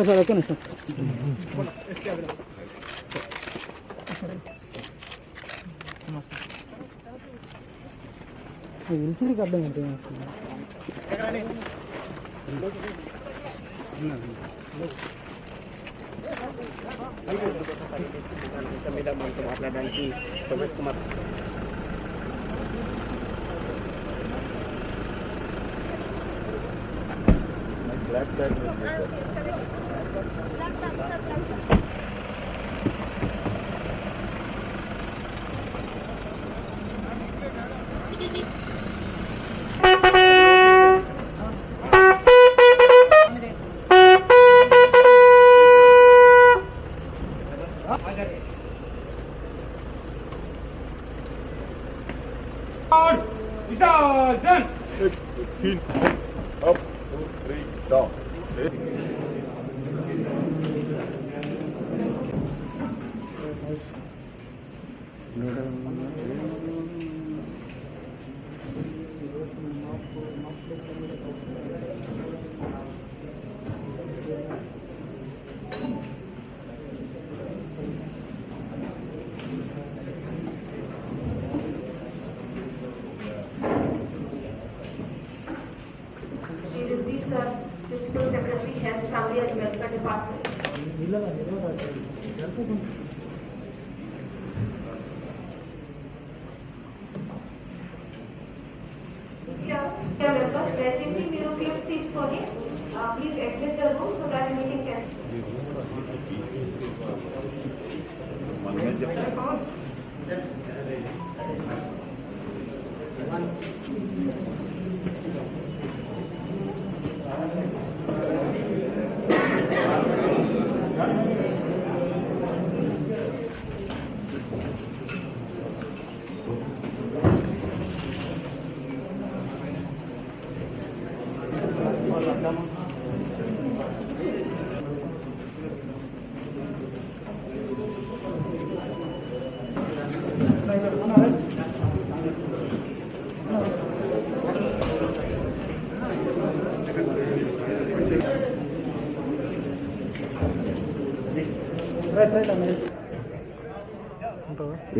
Sir okay sir incident అర్థం ఏంటి మీద మనతో మాట్లాడడానికి Ramesh Kumar black bag Visajan! 15 up, 2, 3, down. Principal Secretary, Health, Family and Welfare Department. Members, దయచేసి మీరు క్లిప్స్ తీసుకొని please exit the room so that meeting can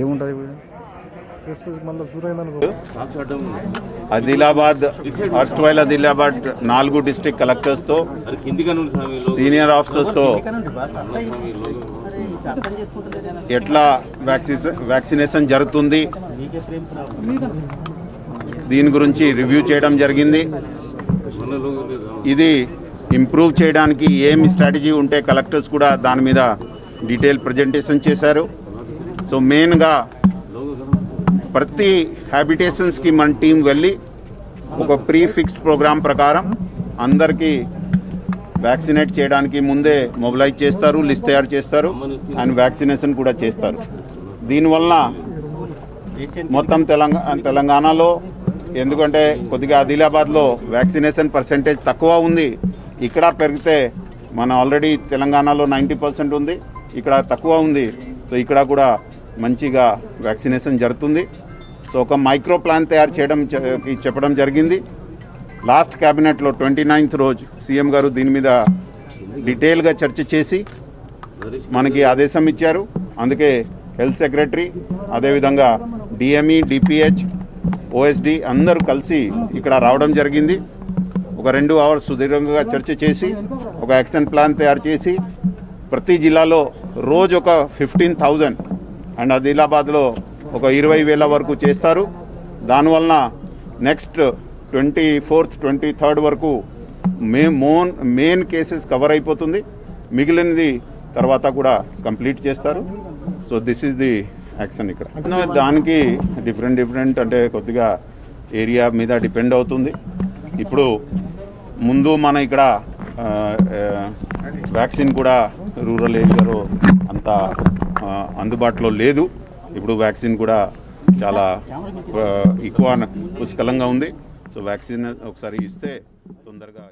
ఏముంటుంది ఆదిలాబాద్ ఫస్ట్వైల్ ఆదిలాబాద్ 4 డిస్ట్రిక్ట్ కలెక్టర్స్తో సీనియర్ ఆఫీసర్స్తో ఎట్లా వ్యాక్సినేషన్ జరుగుతుంది దీని గురించి రివ్యూ చేయడం జరిగింది. ఇది ఇంప్రూవ్ చేయడానికి ఏమి స్ట్రాటజీ ఉంటే కలెక్టర్స్ కూడా దాని మీద డీటెయిల్ ప్రజెంటేషన్ చేశారు. సో మెయిన్గా ప్రతి హ్యాబిటేషన్స్కి మన టీం వెళ్ళి ఒక ప్రీ ఫిక్స్డ్ ప్రోగ్రామ్ ప్రకారం అందరికీ వ్యాక్సినేట్ చేయడానికి ముందే మొబిలైజ్ చేస్తారు, లిస్ట్ తయారు చేస్తారు అండ్ వ్యాక్సినేషన్ కూడా చేస్తారు. దీనివల్ల మొత్తం తెలంగాణలో ఎందుకంటే కొద్దిగా ఆదిలాబాద్లో వ్యాక్సినేషన్ పర్సెంటేజ్ తక్కువ ఉంది, ఇక్కడ పెరిగితే మన ఆల్రెడీ తెలంగాణలో 90% ఉంది, ఇక్కడ తక్కువ ఉంది. సో ఇక్కడ కూడా మంచిగా వ్యాక్సినేషన్ జరుగుతుంది. సో ఒక మైక్రో ప్లాన్ తయారు చెప్పడం జరిగింది. లాస్ట్ క్యాబినెట్లో 29th రోజు సీఎం గారు దీని మీద డీటెయిల్గా చర్చ చేసి మనకి ఆదేశం ఇచ్చారు. అందుకే హెల్త్ సెక్రటరీ అదేవిధంగా డిఎంఈ, డిపిహెచ్, ఓఎస్డి అందరూ కలిసి ఇక్కడ రావడం జరిగింది. ఒక 2 hours సుదీర్ఘంగా చర్చ చేసి ఒక యాక్షన్ ప్లాన్ తయారు చేసి ప్రతి జిల్లాలో రోజు ఒక 15,000 అండ్ ఆదిలాబాద్లో ఒక 20,000 వరకు చేస్తారు. దానివలన నెక్స్ట్ 24th, 23rd వరకు మెయిన్ కేసెస్ కవర్ అయిపోతుంది, మిగిలినది తర్వాత కూడా కంప్లీట్ చేస్తారు. So this is the action. ఇక్కడ దానికి డిఫరెంట్ అంటే కొద్దిగా ఏరియా మీద డిపెండ్ అవుతుంది. ఇప్పుడు ముందు మన ఇక్కడ వ్యాక్సిన్ కూడా రూరల్ ఏరియాలో అంత అందుబాటులో లేదు. ఇప్పుడు వ్యాక్సిన్ కూడా చాలా ఎక్కువ పుష్కలంగా ఉంది. సో వ్యాక్సిన్ ఒకసారి ఇస్తే తొందరగా